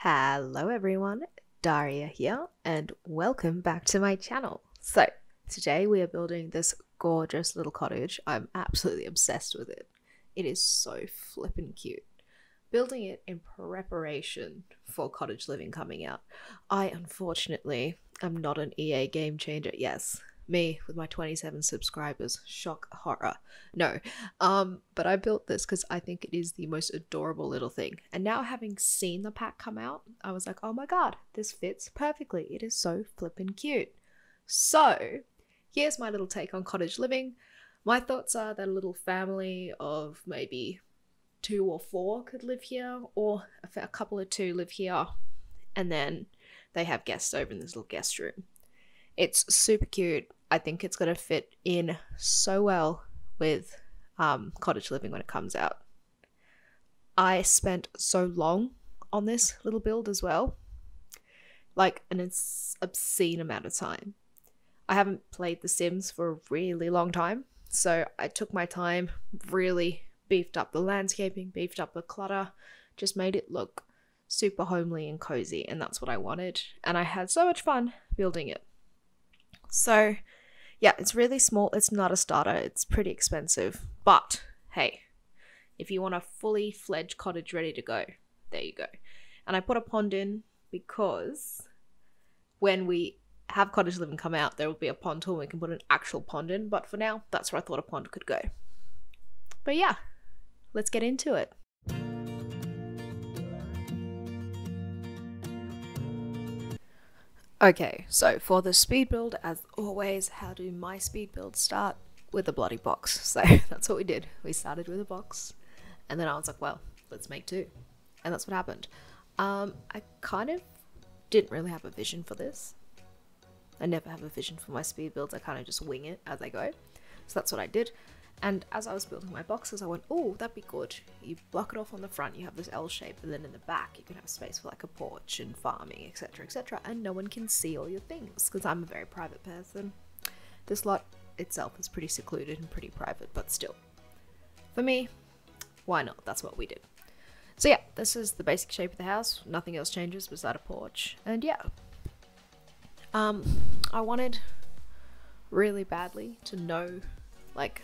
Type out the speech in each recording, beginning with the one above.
Hello everyone, Darya here, and welcome back to my channel. So, today we are building this gorgeous little cottage. I'm absolutely obsessed with it. It is so flippin' cute. Building it in preparation for cottage living coming out. I unfortunately am not an EA game changer. Yes, me with my 27 subscribers. Shock, horror. No, but I built this because I think it is the most adorable little thing. And now having seen the pack come out, I was like, oh my god, this fits perfectly. It is so flippin' cute. So, here's my little take on cottage living. My thoughts are that a little family of maybe 2 or 4 could live here, or a couple of 2 live here, and then they have guests over in this little guest room. It's super cute. I think it's going to fit in so well with cottage living when it comes out. I spent so long on this little build as well, like an obscene amount of time. I haven't played The Sims for a really long time, so I took my time, really beefed up the landscaping, beefed up the clutter, just made it look super homely and cozy, and that's what I wanted, and I had so much fun building it. So yeah, it's really small. It's not a starter. It's pretty expensive, but hey, if you want a fully fledged cottage ready to go, there you go. And I put a pond in because when we have cottage living come out, there will be a pond tool and we can put an actual pond in, but for now, that's where I thought a pond could go. But yeah, let's get into it. Okay, so for the speed build, as always, how do my speed builds start? With a bloody box. So that's what we did. We started with a box, and then I was like, well, let's make 2. And that's what happened. I kind of didn't really have a vision for this. I never have a vision for my speed builds. I kind of just wing it as I go. So that's what I did. And as I was building my boxes, I went, oh, that'd be good. You block it off on the front, you have this L shape, and then in the back you can have space for like a porch and farming, etc, etc, and no one can see all your things, because I'm a very private person. This lot itself is pretty secluded and pretty private, but still. For me, why not? That's what we did. So yeah, this is the basic shape of the house. Nothing else changes beside a porch. And yeah. I wanted really badly to know, like,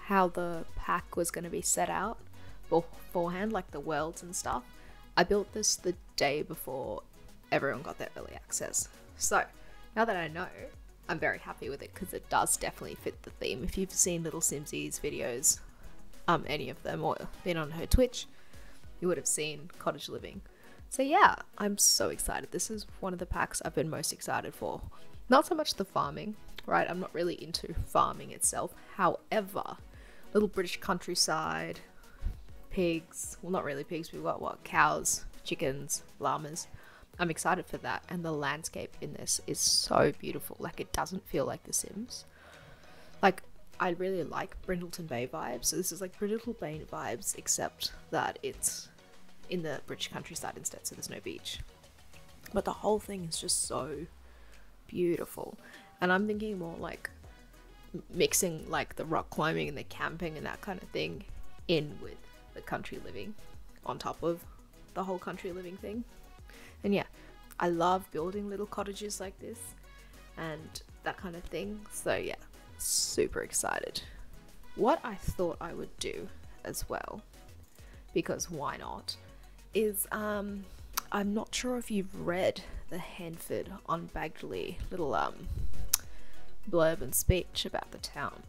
how the pack was going to be set out beforehand, like the worlds and stuff. I built this the day before everyone got their early access. So now that I know, I'm very happy with it because it does definitely fit the theme. If you've seen Little Simsies videos, any of them, or been on her Twitch, you would have seen cottage living. So yeah, I'm so excited. This is one of the packs I've been most excited for. Not so much the farming, right? I'm not really into farming itself. However, little British countryside, pigs, well, not really pigs, we've got what, cows, chickens, llamas. I'm excited for that, and the landscape in this is so beautiful. Like, it doesn't feel like The Sims. Like, I really like Brindleton Bay vibes, so this is like Brindleton Bay vibes, except that it's in the British countryside instead, so there's no beach. But the whole thing is just so beautiful, and I'm thinking more like mixing like the rock climbing and the camping and that kind of thing in with the country living on top of the whole country living thing. And yeah, I love building little cottages like this and that kind of thing. So yeah, super excited. What I thought I would do as well, because why not, is I'm not sure if you've read the Henford on Bagdley little blurb and speech about the town.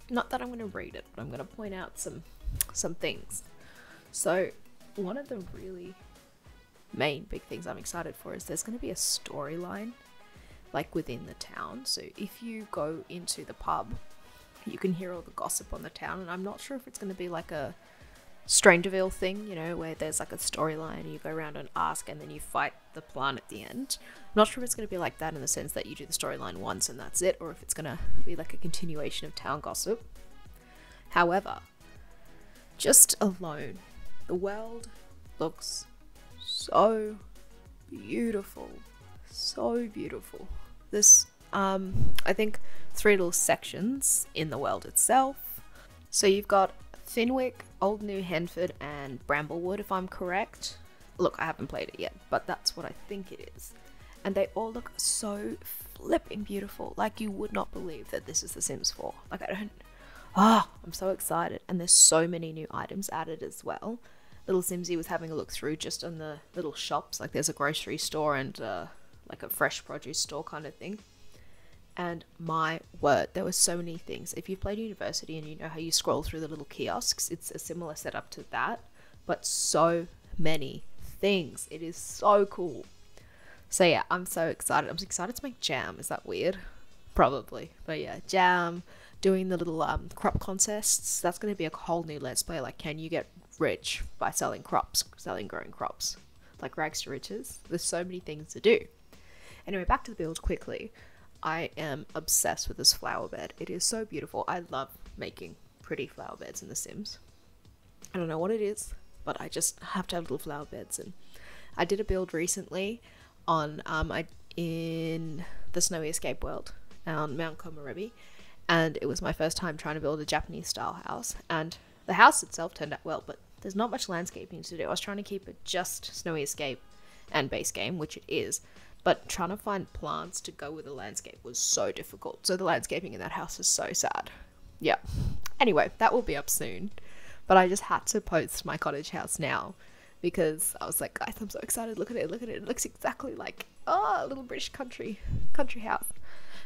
Not that I'm going to read it, but I'm going to point out some things. So one of the really main big things I'm excited for is there's going to be a storyline like within the town. So if you go into the pub, you can hear all the gossip on the town, and I'm not sure if it's going to be like a Strangerville thing, you know, where there's like a storyline and you go around and ask and then you fight the plant at the end. I'm not sure if it's going to be like that in the sense that you do the storyline once and that's it, or if it's going to be like a continuation of town gossip. However, just alone, the world looks so beautiful. So beautiful. This, I think 3 little sections in the world itself. So you've got Finwick, Old New Henford, and Bramblewood, if I'm correct. Look, I haven't played it yet, but that's what I think it is. And they all look so flipping beautiful. Like, you would not believe that this is The Sims 4. Like, I'm so excited. And there's so many new items added as well. Little Simsy was having a look through just on the little shops. Like, there's a grocery store and like a fresh produce store kind of thing. And my word, there were so many things. If you've played University and you know how you scroll through the little kiosks, it's a similar setup to that, but so many things. It is so cool. So yeah, I'm so excited. I'm excited to make jam. Is that weird? Probably. But yeah, jam, doing the little crop contests. That's going to be a whole new Let's Play. Like, can you get rich by selling growing crops? Like rags to riches. There's so many things to do. Anyway, back to the build quickly. I am obsessed with this flower bed. It is so beautiful. I love making pretty flower beds in The Sims. I don't know what it is, but I just have to have little flower beds. And I did a build recently on in the Snowy Escape world on Mount Komorebi, and it was my first time trying to build a Japanese style house, and the house itself turned out well, but there's not much landscaping to do. I was trying to keep it just Snowy Escape and base game, which it is, but trying to find plants to go with the landscape was so difficult. So the landscaping in that house is so sad. Yeah. Anyway, that will be up soon. But I just had to post my cottage house now because I was like, guys, I'm so excited. Look at it. Look at it. It looks exactly like a little British country house.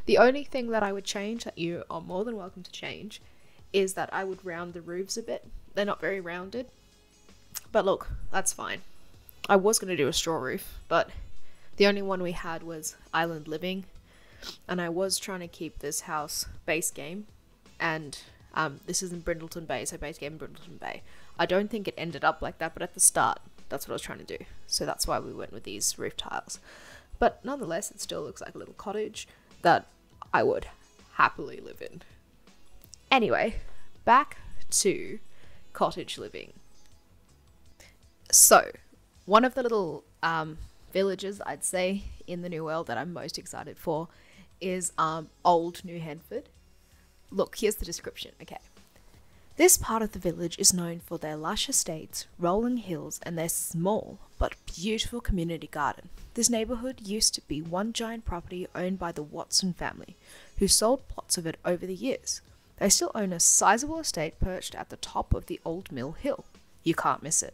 The only thing that I would change, that you are more than welcome to change, is that I would round the roofs a bit. They're not very rounded. But look, that's fine. I was going to do a straw roof, but the only one we had was Island Living. And I was trying to keep this house base game. And this is in Brindleton Bay, so base game in Brindleton Bay. I don't think it ended up like that, but at the start, that's what I was trying to do. So that's why we went with these roof tiles. But nonetheless, it still looks like a little cottage that I would happily live in. Anyway, back to cottage living. So, one of the little villages, I'd say, in the New World that I'm most excited for is Old New Henford. Look, here's the description, okay. This part of the village is known for their lush estates, rolling hills, and their small but beautiful community garden. This neighbourhood used to be one giant property owned by the Watson family, who sold plots of it over the years. They still own a sizable estate perched at the top of the Old Mill Hill. You can't miss it.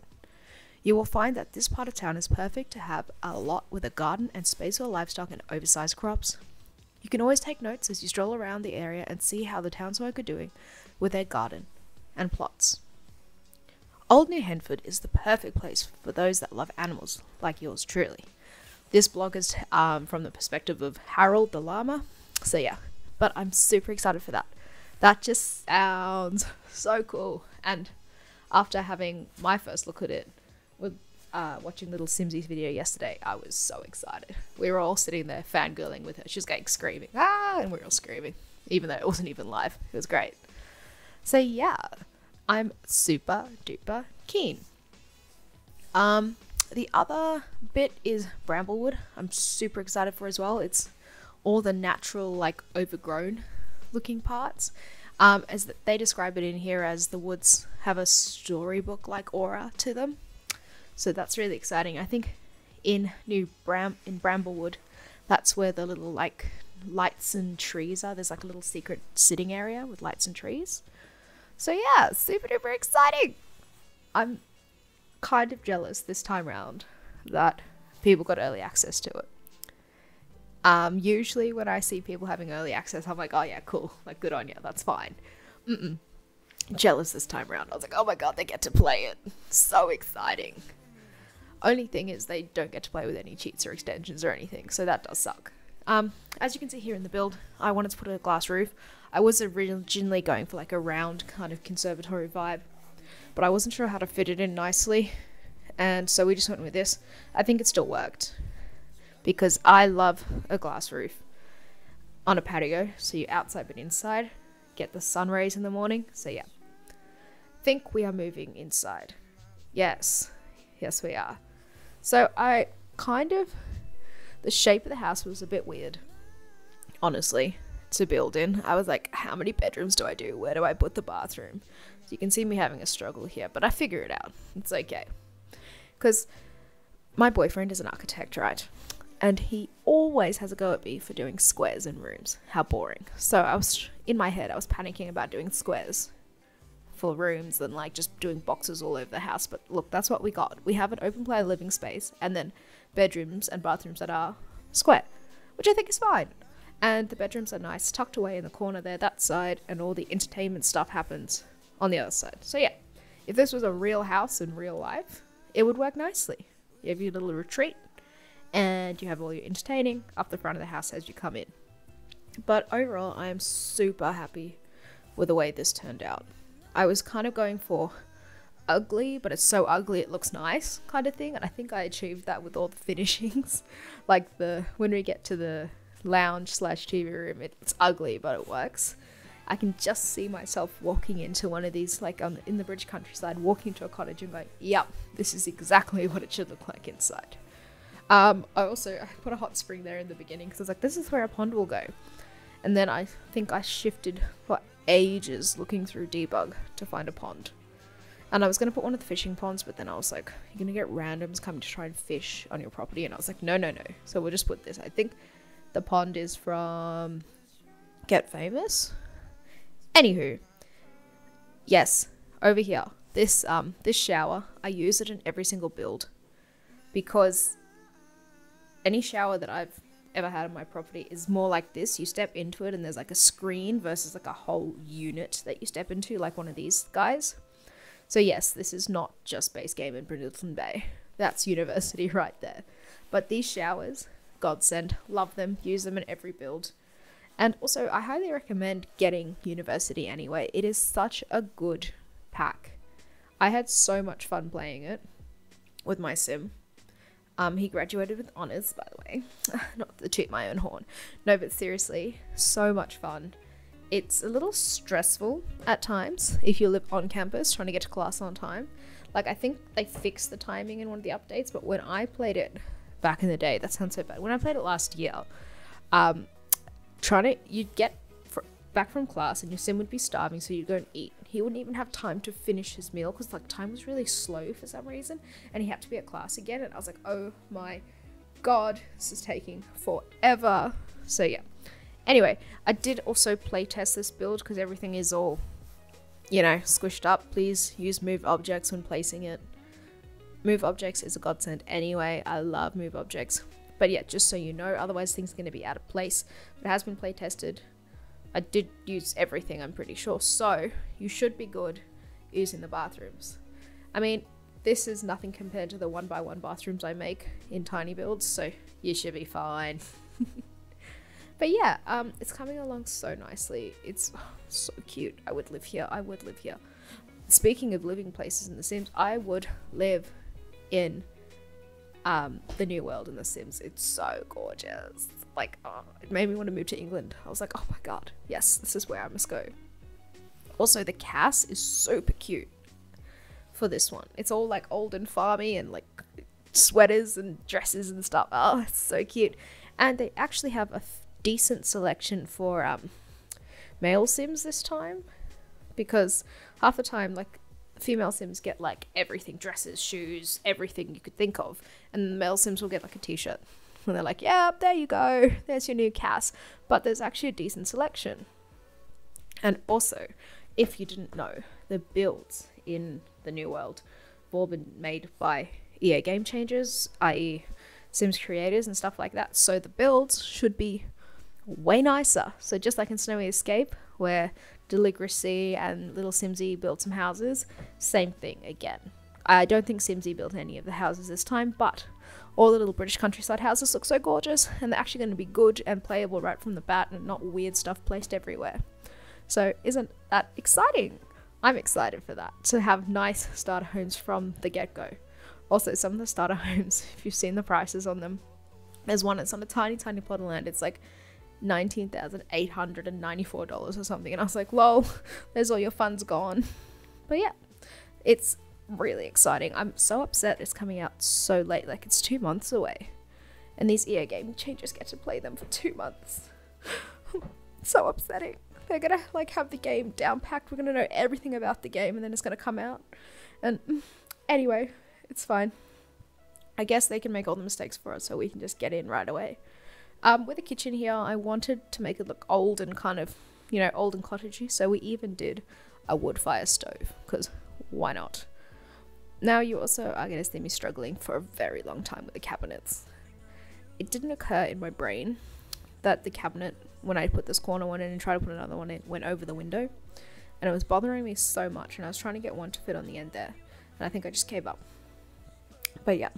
You will find that this part of town is perfect to have a lot with a garden and space for livestock and oversized crops. You can always take notes as you stroll around the area and see how the townsfolk are doing with their garden and plots. Old New Henford is the perfect place for those that love animals, like yours truly. This blog is from the perspective of Harold the llama, so yeah, but I'm super excited for that. That just sounds so cool, and after having my first look at it, with watching little Simsy's video yesterday, I was so excited. We were all sitting there fangirling with her. She was going screaming, ah, and we were all screaming, even though it wasn't even live. It was great. So yeah, I'm super duper keen. The other bit is Bramblewood. I'm super excited for as well. It's all the natural, like, overgrown looking parts. As they describe it in here as the woods have a storybook-like aura to them. So that's really exciting. I think in Bramblewood, that's where the little, like, lights and trees are. There's like a little secret sitting area with lights and trees. So yeah, super duper exciting. I'm kind of jealous this time around that people got early access to it. Usually when I see people having early access, I'm like, oh yeah, cool, like, good on you, that's fine. Jealous this time around. I was like, oh my god, they get to play it. So exciting. Only thing is they don't get to play with any cheats or extensions or anything, so that does suck. As you can see here in the build, I wanted to put a glass roof. I was originally going for like a round kind of conservatory vibe, but I wasn't sure how to fit it in nicely, and so we just went with this. I think it still worked, because I love a glass roof on a patio, so you're outside but inside, get the sun rays in the morning, so yeah. Think we are moving inside. Yes we are. So the shape of the house was a bit weird, honestly, to build in. I was like, how many bedrooms do I do? Where do I put the bathroom? So you can see me having a struggle here, but I figure it out. It's okay. Because my boyfriend is an architect, right? And he always has a go at me for doing squares in rooms. How boring. So I was, in my head, I was panicking about doing squares for rooms and like just doing boxes all over the house. But look, that's what we got. We have an open plan living space and then bedrooms and bathrooms that are square, which I think is fine. And the bedrooms are nice, tucked away in the corner there, that side, and all the entertainment stuff happens on the other side. So yeah, if this was a real house in real life, it would work nicely. You have your little retreat and you have all your entertaining up the front of the house as you come in. But overall, I am super happy with the way this turned out. I was kind of going for ugly, but it's so ugly it looks nice kind of thing, and I think I achieved that with all the finishings. Like when we get to the lounge slash TV room, it's ugly, but it works. I can just see myself walking into one of these, like in the British countryside, walking into a cottage and going, yep, this is exactly what it should look like inside. I put a hot spring there in the beginning because I was like, this is where a pond will go. And then I think I shifted for ages looking through debug to find a pond. And I was going to put one of the fishing ponds, but then I was like, you're going to get randoms coming to try and fish on your property. And I was like, no. So we'll just put this. I think the pond is from Get Famous. Anywho, yes, over here, this shower, I use it in every single build because any shower that I've ever had on my property is more like this. You step into it and there's like a screen versus like a whole unit that you step into, like one of these guys. So yes, this is not just base game in Brindleton Bay. That's university right there. But these showers, godsend, love them, use them in every build. And also, I highly recommend getting University anyway. It is such a good pack. I had so much fun playing it with my sim. He graduated with honours, by the way. Not to toot my own horn. No, but seriously, so much fun. It's a little stressful at times if you live on campus trying to get to class on time. Like, I think they fixed the timing in one of the updates, but when I played it back in the day, that sounds so bad. When I played it last year, you'd get back from class and your sim would be starving, so you'd go and eat. He wouldn't even have time to finish his meal because like time was really slow for some reason, and he had to be at class again, and I was like, oh my god, this is taking forever. So yeah, anyway, I did also playtest this build because everything is all, you know, squished up. Please use move objects when placing it. Move objects is a godsend anyway. I love move objects. But yeah, just so you know, otherwise things are going to be out of place. But it has been play tested. I did use everything, I'm pretty sure. So you should be good using the bathrooms. I mean, this is nothing compared to the 1x1 bathrooms I make in tiny builds. So you should be fine. But yeah, it's coming along so nicely. It's so cute. I would live here. I would live here. Speaking of living places in The Sims, I would live in the new world in The Sims. It's so gorgeous. Like, oh, it made me want to move to England. I was like, oh my god, yes, this is where I must go. Also, the cast is super cute for this one. It's all like old and farmy and like sweaters and dresses and stuff. Oh, it's so cute. And they actually have a decent selection for male Sims this time, because half the time, like, female Sims get like everything, dresses, shoes, everything you could think of, and the male Sims will get like a t-shirt and they're like, yeah, there you go, there's your new cast. But there's actually a decent selection. And also, if you didn't know, the builds in the new world have all been made by EA Game Changers, i.e. Sims creators and stuff like that, so the builds should be way nicer. So just like in Snowy Escape, where Deligracy and Little Simsy built some houses, same thing again. I don't think Simsy built any of the houses this time, but all the little British countryside houses look so gorgeous, and they're actually going to be good and playable right from the bat and not weird stuff placed everywhere. So isn't that exciting? I'm excited for that, to have nice starter homes from the get-go. Also, some of the starter homes, if you've seen the prices on them, there's one that's on a tiny plot of land. It's like $19,894 or something, and I was like, lol, there's all your funds gone. But yeah, it's really exciting. I'm so upset it's coming out so late. Like, it's 2 months away, and these EA Game Changers get to play them for 2 months. So upsetting. They're gonna like have the game down packed. We're gonna know everything about the game, and then it's gonna come out. And anyway, it's fine. I guess they can make all the mistakes for us so we can just get in right away. With the kitchen here, I wanted to make it look old and kind of, you know, old and cottagey, so we even did a wood fire stove, because why not? Now you also are going to see me struggling for a very long time with the cabinets. It didn't occur in my brain that the cabinet, when I put this corner one in and tried to put another one in, went over the window, and it was bothering me so much, and I was trying to get one to fit on the end there, and I think I just gave up. But yeah,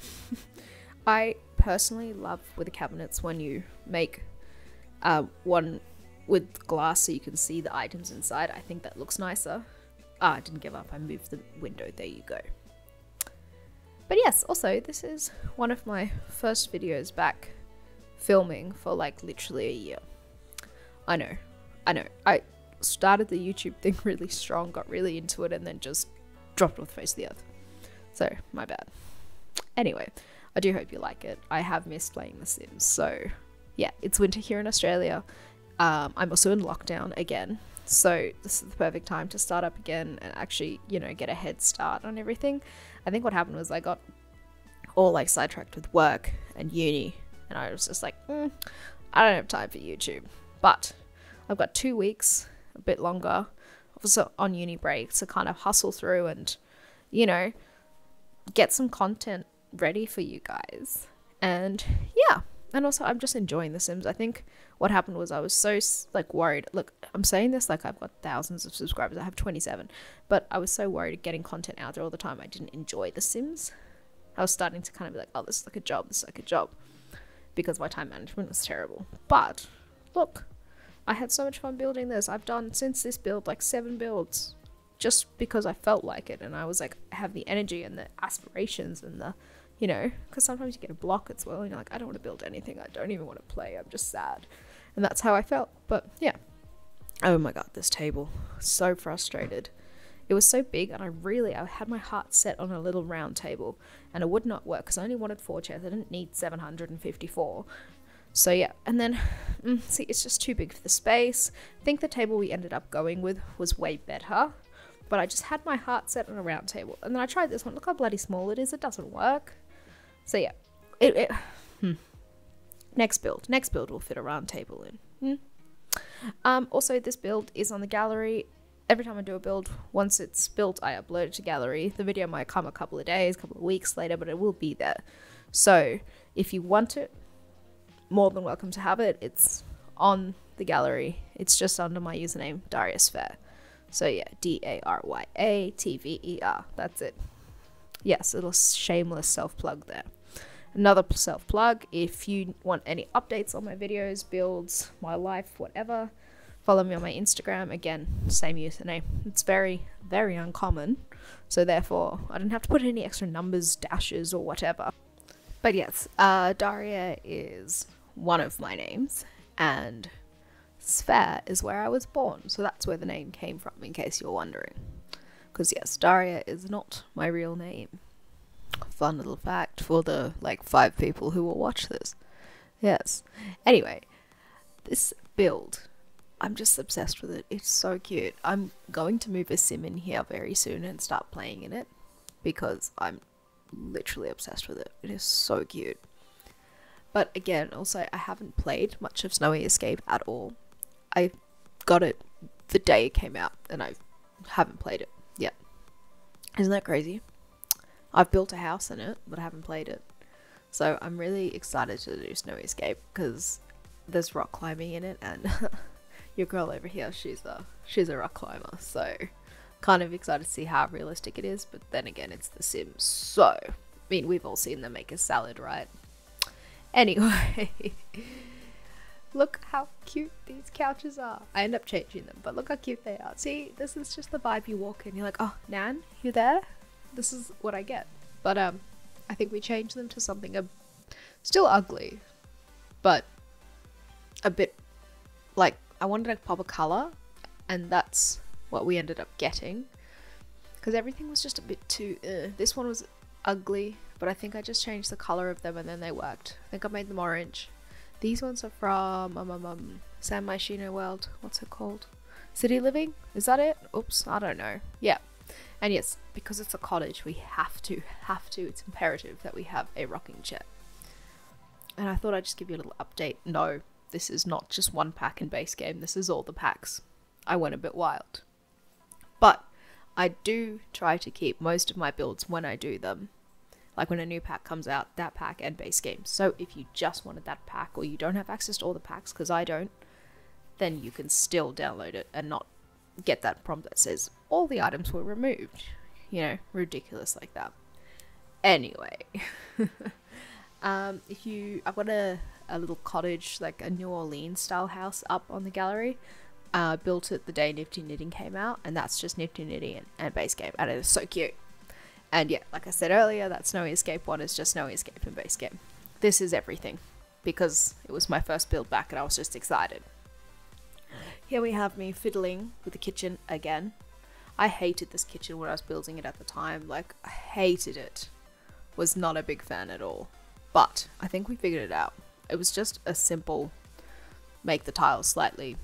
I personally love with the cabinets when you make one with glass so you can see the items inside. I think that looks nicer. I didn't give up, I moved the window, there you go. But yes, also this is one of my first videos back filming for like literally a year. I know, I started the YouTube thing really strong, got really into it, and then just dropped off the face of the earth. So, my bad. Anyway, I do hope you like it. I have missed playing The Sims, so yeah, it's winter here in Australia. I'm also in lockdown again, so this is the perfect time to start up again and actually, you know, get a head start on everything. I think what happened was I got all like sidetracked with work and uni, and I was just like, I don't have time for YouTube. But I've got 2 weeks, a bit longer, also on uni break, to kind of hustle through and, you know, get some content ready for you guys. And yeah, and also I'm just enjoying The Sims. I think what happened was I was so like worried. Look, I'm saying this like I've got thousands of subscribers. I have 27, but I was so worried getting content out there all the time I didn't enjoy The Sims. I was starting to kind of be like, oh, this is like a job, this is like a job, because my time management was terrible. But look, I had so much fun building this. I've done, since this build, like 7 builds, just because I felt like it, and I was like, I have the energy and the aspirations and the, you know, because sometimes you get a block as well and you're like, I don't want to build anything, I don't even want to play, I'm just sad. And that's how I felt. But yeah, oh my god, this table, so frustrated. It was so big, and I had my heart set on a little round table, and it would not work because I only wanted 4 chairs. I didn't need 754. So yeah, and then see, it's just too big for the space. I think the table we ended up going with was way better, but I just had my heart set on a round table, and then I tried this one. Look how bloody small it is. It doesn't work. So yeah, next build will fit a round table in. Also, this build is on the gallery. Every time I do a build, once it's built, I upload it to gallery. The video might come a couple of days, couple of weeks later, but it will be there. So if you want it, more than welcome to have it. It's on the gallery. It's just under my username, DaryaTver. So yeah, DaryaTver. That's it. Yes, a little shameless self-plug there. Another self-plug, if you want any updates on my videos, builds, my life, whatever, follow me on my Instagram. Again, same username. It's very, very uncommon, so therefore I don't have to put any extra numbers, dashes, or whatever. But yes, Darya is one of my names, and Tver is where I was born, so that's where the name came from, in case you're wondering. Because yes, Darya is not my real name. Fun little fact for the like 5 people who will watch this. Yes. Anyway, this build, I'm just obsessed with it. It's so cute. I'm going to move a sim in here very soon and start playing in it, because I'm literally obsessed with it. It is so cute. But again, also, I haven't played much of Snowy Escape at all. I got it the day it came out, and I haven't played it yet. Isn't that crazy? I've built a house in it, but I haven't played it. So I'm really excited to do Snowy Escape, because there's rock climbing in it, and your girl over here, she's a rock climber, so kind of excited to see how realistic it is. But then again, it's The Sims, so I mean, we've all seen them make a salad, right? Anyway, look how cute these couches are. I end up changing them, but look how cute they are. See, this is just the vibe you walk in, you're like, oh, Nan, you there? This is what I get. But I think we changed them to something still ugly, but a bit like, I wanted to pop a color, and that's what we ended up getting, because everything was just a bit too this one was ugly, but I think I just changed the color of them and then they worked. I think I made them orange. These ones are from San Myshuno World. What's it called? City Living? Is that it? Oops, I don't know. Yeah, And yes, because it's a cottage, we have to, it's imperative that we have a rocking chair. And I thought I'd just give you a little update. No, this is not just one pack in base game, this is all the packs. I went a bit wild. But I do try to keep most of my builds when I do them. Like when a new pack comes out, that pack and base game. So if you just wanted that pack, or you don't have access to all the packs, because I don't, then you can still download it and not get that prompt that says all the items were removed. You know, ridiculous like that. Anyway, I've got a little cottage, like a New Orleans style house up on the gallery. Built it the day Nifty Knitting came out, and that's just Nifty Knitting and base game, and it is so cute. And yeah, like I said earlier, that Snowy Escape one is just Snowy Escape and base game. This is everything, because it was my first build back and I was just excited. Here we have me fiddling with the kitchen again. I hated this kitchen when I was building it at the time, like I hated it. Was not a big fan at all. But I think we figured it out. It was just a simple make the tiles slightly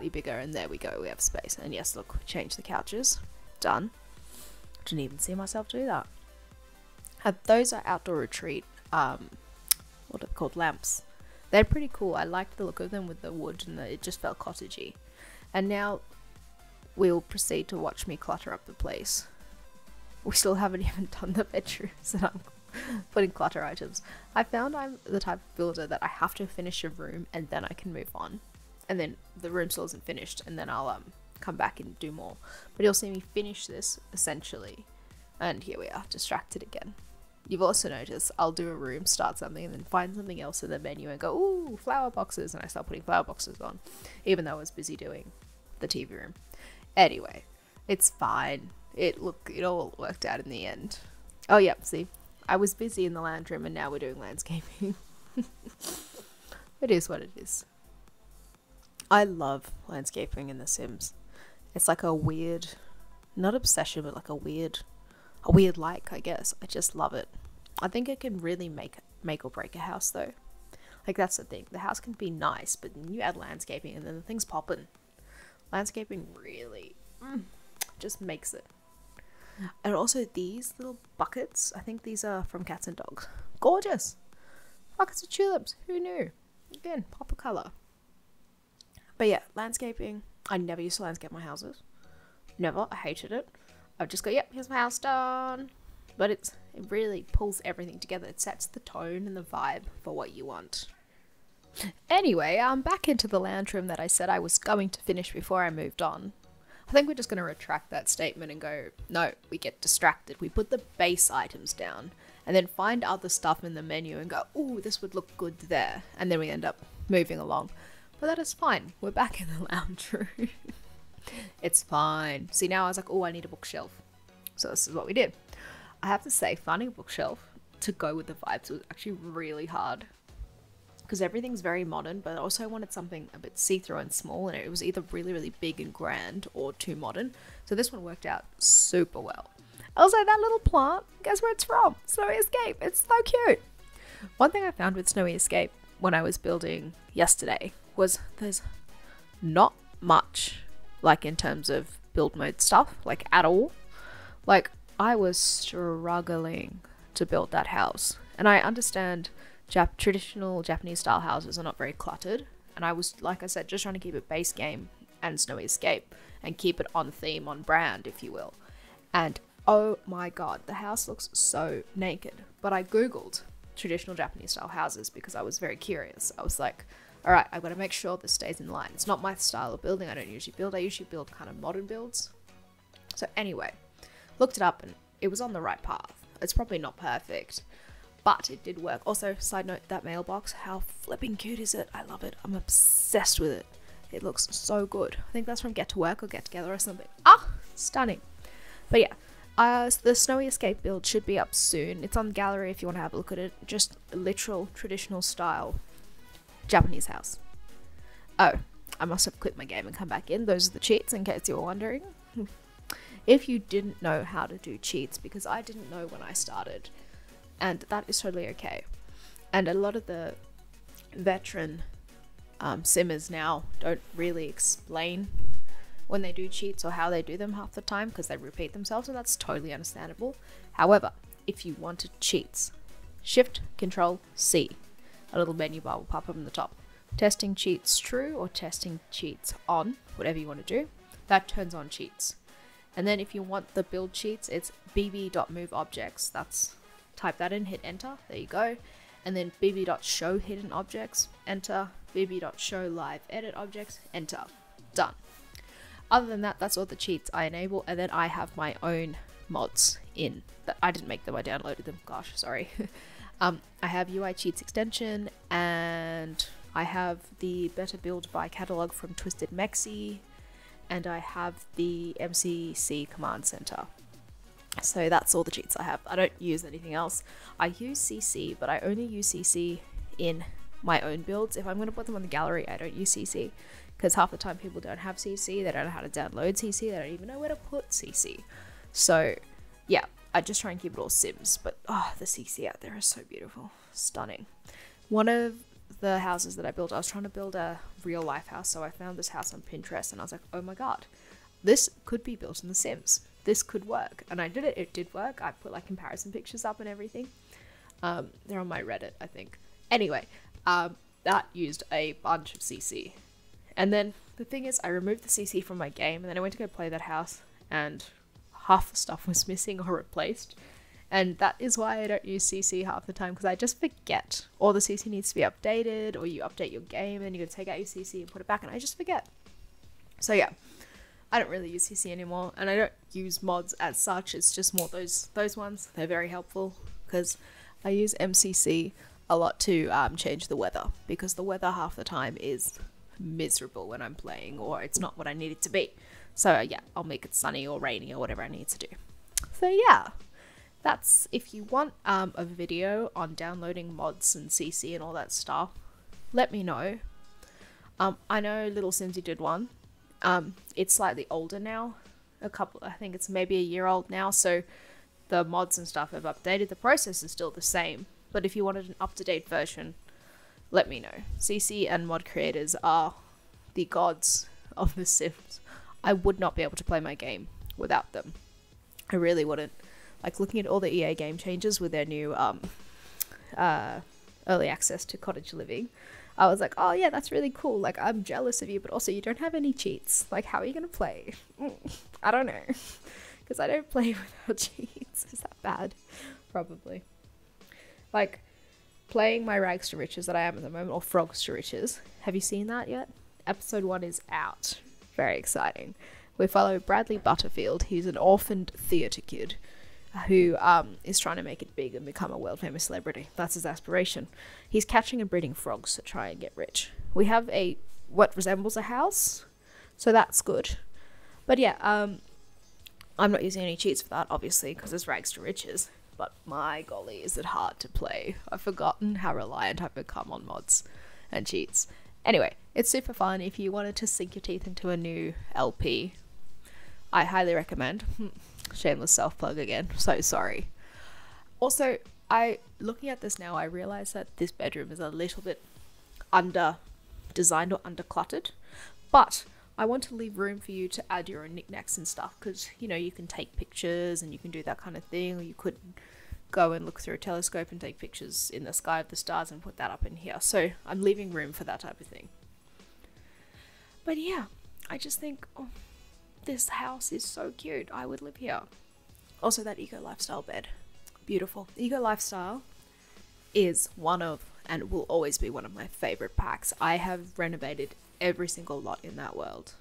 bigger, and there we go, we have space. And yes, look, change the couches. Done. Didn't even see myself do that. Those are outdoor retreat, what are they called, lamps. They're pretty cool. I liked the look of them with the wood, and it just felt cottagey. And now we'll proceed to watch me clutter up the place. We still haven't even done the bedrooms, and I'm putting clutter items. I found I'm the type of builder that I have to finish a room and then I can move on. And then the room still isn't finished, and then I'll come back and do more. But you'll see me finish this essentially. And here we are, distracted again. You've also noticed I'll do a room, start something, and then find something else in the menu and go, ooh, flower boxes, and I start putting flower boxes on, even though I was busy doing the TV room. Anyway, it's fine. It all worked out in the end. Oh yeah, see, I was busy in the lounge room, and now we're doing landscaping. It is what it is. I love landscaping in The Sims. It's like a weird, not obsession, but like a weird like, I guess. I just love it. I think it can really make or break a house though. Like that's the thing. The house can be nice, but then you add landscaping and then the thing's popping. Landscaping really just makes it. And also these little buckets, I think these are from Cats and Dogs. Gorgeous! Buckets of tulips, who knew? Again, pop of colour. But yeah, landscaping. I never used to landscape my houses. Never. I hated it. I've just got, yep, here's my house done. But it really pulls everything together. It sets the tone and the vibe for what you want. Anyway, I'm back into the lounge room that I said I was going to finish before I moved on. I think we're just going to retract that statement and go, no, we get distracted. We put the base items down and then find other stuff in the menu and go, ooh, this would look good there. And then we end up moving along. But that is fine. We're back in the lounge room. It's fine. See, now I was like, oh, I need a bookshelf. So this is what we did. I have to say, finding a bookshelf to go with the vibes was actually really hard. Because everything's very modern, but also I wanted something a bit see-through and small, and it was either really, really big and grand or too modern. So this one worked out super well. Also, that little plant, guess where it's from? Snowy Escape. It's so cute. One thing I found with Snowy Escape when I was building yesterday was there's not much, like in terms of build mode stuff, like at all. Like I was struggling to build that house, and I understand traditional Japanese style houses are not very cluttered, and I was, like I said, just trying to keep it base game and Snowy Escape and keep it on theme, on brand, if you will. And oh my god, the house looks so naked. But I googled traditional Japanese style houses because I was very curious. I was like, alright, I've got to make sure this stays in line. It's not my style of building. I don't usually build. I usually build kind of modern builds. So anyway, looked it up and it was on the right path. It's probably not perfect, but it did work. Also, side note, that mailbox, how flipping cute is it? I love it. I'm obsessed with it. It looks so good. I think that's from Get to Work or Get Together or something. Ah, stunning. But yeah, the Snowy Escape build should be up soon. It's on the gallery if you want to have a look at it. Just literal traditional style Japanese house. Oh, I must have quit my game and come back in. Those are the cheats in case you were wondering. If you didn't know how to do cheats, because I didn't know when I started, and that is totally okay. And a lot of the veteran simmers now don't really explain when they do cheats or how they do them half the time because they repeat themselves, and that's totally understandable. However, if you wanted cheats, Shift Control C, a little menu bar will pop up in the top. Testing cheats true or testing cheats on, whatever you want to do, that turns on cheats. And then if you want the build cheats, it's bb.moveObjects. That's, type that in, hit enter, there you go. And then bb.show hidden objects, enter. bb.show live edit objects, enter. Done. Other than that, that's all the cheats I enable, and then I have my own mods in. But I didn't make them, I downloaded them, gosh, sorry. I have UI cheats extension, and I have the better build by catalog from Twisted Mexi, and I have the MCC command center. So that's all the cheats I have. I don't use anything else. I use CC, but I only use CC in my own builds. If I'm going to put them on the gallery, I don't use CC, because half the time people don't have CC, they don't know how to download CC, they don't even know where to put CC. So yeah, I just try and keep it all Sims, but oh, the CC out there is so beautiful, stunning. One of the houses that I built, I was trying to build a real life house, so I found this house on Pinterest and I was like, oh my god, this could be built in The Sims. This could work. And I did it, it did work. I put like comparison pictures up and everything. They're on my Reddit, I think. Anyway, that used a bunch of CC. And then the thing is, I removed the CC from my game, and then I went to go play that house, and half the stuff was missing or replaced. And that is why I don't use CC half the time, because I just forget. Or the CC needs to be updated, or you update your game, and you gotta take out your CC and put it back, and I just forget. So yeah, I don't really use CC anymore, and I don't use mods as such. It's just more those ones. They're very helpful, because I use MCC a lot to change the weather, because the weather half the time is miserable when I'm playing, or it's not what I need it to be. So yeah, I'll make it sunny or rainy or whatever I need to do. So yeah, that's, if you want a video on downloading mods and CC and all that stuff, let me know. I know Little Simsy did one. It's slightly older now, I think it's maybe a year old now, so the mods and stuff have updated. The process is still the same, but if you wanted an up-to-date version, let me know. CC and mod creators are the gods of The Sims. I would not be able to play my game without them. I really wouldn't. Like, looking at all the EA game changes with their new early access to Cottage living, I was like, oh yeah, that's really cool. Like, I'm jealous of you, but also you don't have any cheats. Like, how are you going to play? I don't know. Because I don't play without cheats. Is that bad? Probably. Like, playing my Rags to Riches that I am at the moment, or Frogs to Riches. Have you seen that yet? Episode 1 is out. Very exciting. We follow Bradley Butterfield. He's an orphaned theatre kid who is trying to make it big and become a world-famous celebrity. That's his aspiration. He's catching and breeding frogs to try and get rich. We have what resembles a house, so that's good. But yeah, I'm not using any cheats for that, obviously, because it's Rags to Riches. But my golly, is it hard to play. I've forgotten how reliant I've become on mods and cheats. Anyway, it's super fun. If you wanted to sink your teeth into a new LP, I highly recommend. Shameless self-plug again. So sorry. Also, looking at this now, I realize that this bedroom is a little bit under-designed or under-cluttered. But I want to leave room for you to add your own knickknacks and stuff, because, you know, you can take pictures and you can do that kind of thing, or you could go and look through a telescope and take pictures in the sky of the stars and put that up in here. So I'm leaving room for that type of thing. But yeah, I just think, oh, this house is so cute. I would live here. Also, that Eco Lifestyle bed. Beautiful. Eco Lifestyle is one of, and will always be one of my favorite packs. I have renovated every single lot in that world.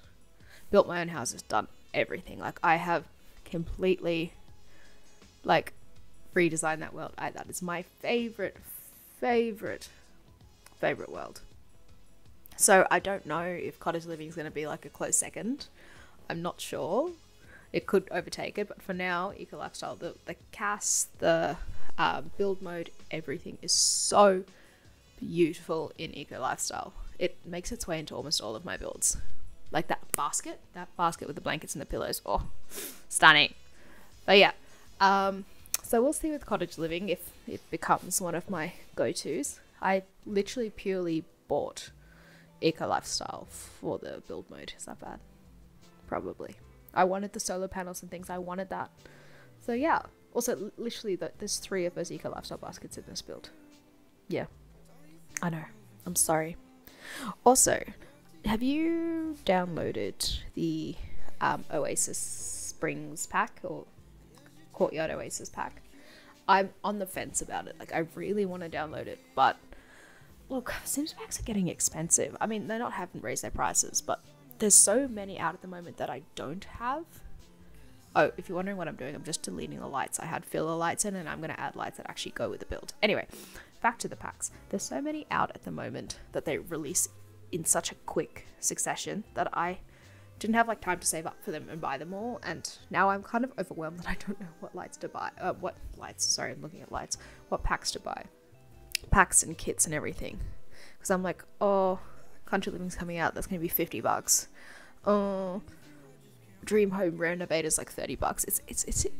Built my own houses, done everything. Like, I have completely, like, redesigned that world. That is my favorite world. So I don't know if Cottage Living is going to be like a close second. I'm not sure. It could overtake it, but for now, Eco Lifestyle, the cast, the build mode, everything is so beautiful in Eco Lifestyle. It makes its way into almost all of my builds. Like that basket with the blankets and the pillows. Oh, stunning. But yeah, so we'll see with Cottage Living if it becomes one of my go-tos. I literally purely bought Eco Lifestyle for the build mode. Is that bad? probably. I wanted the solar panels and things. I wanted that. So yeah. Also, literally, there's 3 of those eco lifestyle baskets in this build. Yeah. I know. I'm sorry. Also, have you downloaded the Oasis Springs pack or Courtyard Oasis pack? I'm on the fence about it. Like, I really want to download it, but look, Sims packs are getting expensive. I mean, they haven't raised their prices, but there's so many out at the moment that I don't have. Oh, if you're wondering what I'm doing, I'm just deleting the lights. I had filler lights in, and I'm going to add lights that actually go with the build. Anyway, back to the packs. There's so many out at the moment that they release in such a quick succession that I didn't have like time to save up for them and buy them all, and now I'm kind of overwhelmed that I don't know what lights to buy. Sorry, I'm looking at lights. What packs to buy. Packs and kits and everything. Because I'm like, oh, Country Living's coming out, that's going to be $50. Oh, Dream Home Renovator's like $30.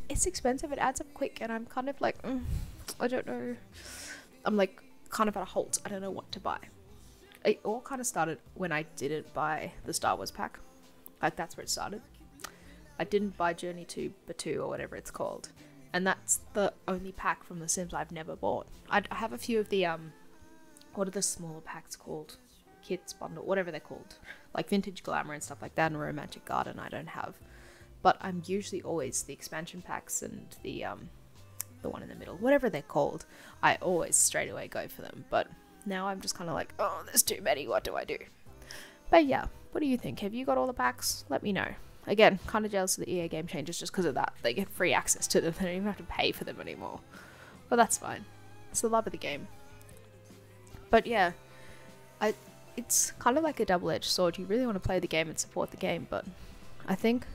It's expensive, it adds up quick, and I'm kind of like, I don't know. I'm like kind of at a halt. I don't know what to buy. It all kind of started when I didn't buy the Star Wars pack. Like, that's where it started. I didn't buy Journey to Batuu or whatever it's called. And that's the only pack from The Sims I've never bought. I have a few of the, what are the smaller packs called? Kits bundle, whatever they're called. Like Vintage Glamour and stuff like that, and Romantic Garden I don't have. But I'm usually always the expansion packs and the one in the middle. Whatever they're called, I always straight away go for them. But now I'm just kind of like, oh, there's too many, what do I do? But yeah, what do you think? Have you got all the packs? Let me know. Again, kind of jealous of the EA game changes just because of that. They get free access to them. They don't even have to pay for them anymore. But that's fine. It's the love of the game. But yeah, it's kind of like a double-edged sword. You really want to play the game and support the game, but I think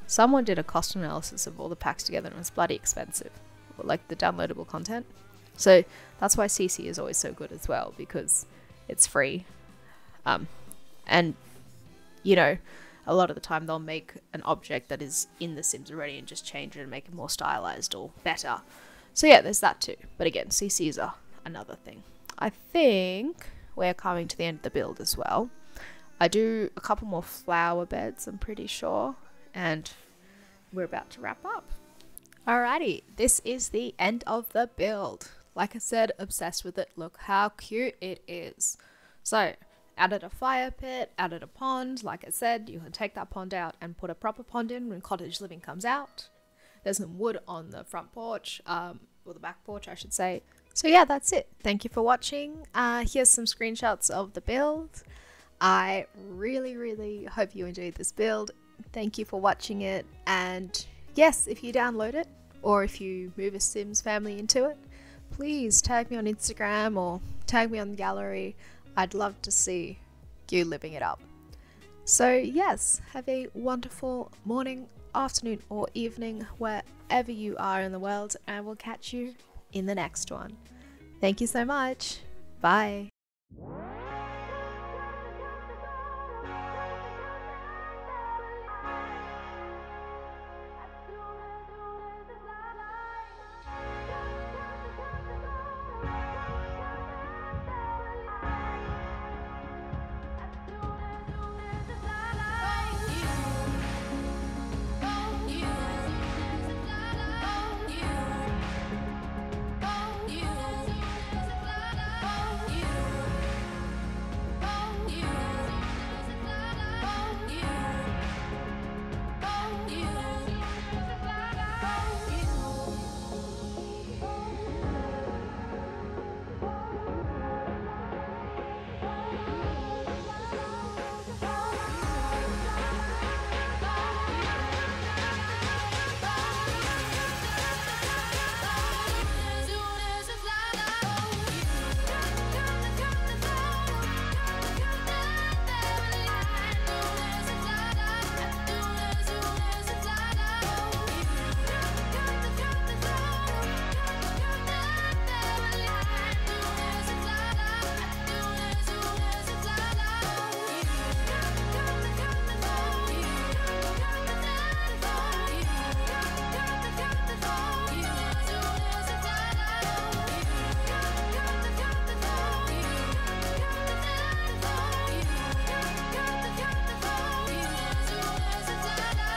someone did a cost analysis of all the packs together and it was bloody expensive. Like the downloadable content. So that's why CC is always so good as well, because it's free. And, you know, a lot of the time they'll make an object that is in The Sims already and just change it and make it more stylized or better. So yeah, there's that too. But again, CCs are another thing. I think we're coming to the end of the build as well. I do a couple more flower beds, I'm pretty sure. And we're about to wrap up. Alrighty, this is the end of the build. Like I said, obsessed with it. Look how cute it is. So, added a fire pit, added a pond. Like I said, you can take that pond out and put a proper pond in when Cottage Living comes out. There's some wood on the front porch, or the back porch I should say. So yeah, that's it. Thank you for watching. Here's some screenshots of the build. I really hope you enjoyed this build. Thank you for watching it. And yes, if you download it, or if you move a Sims family into it, please tag me on Instagram or tag me on the gallery. I'd love to see you living it up. So yes, have a wonderful morning, afternoon or evening wherever you are in the world, and we'll catch you in the next one. Thank you so much. Bye.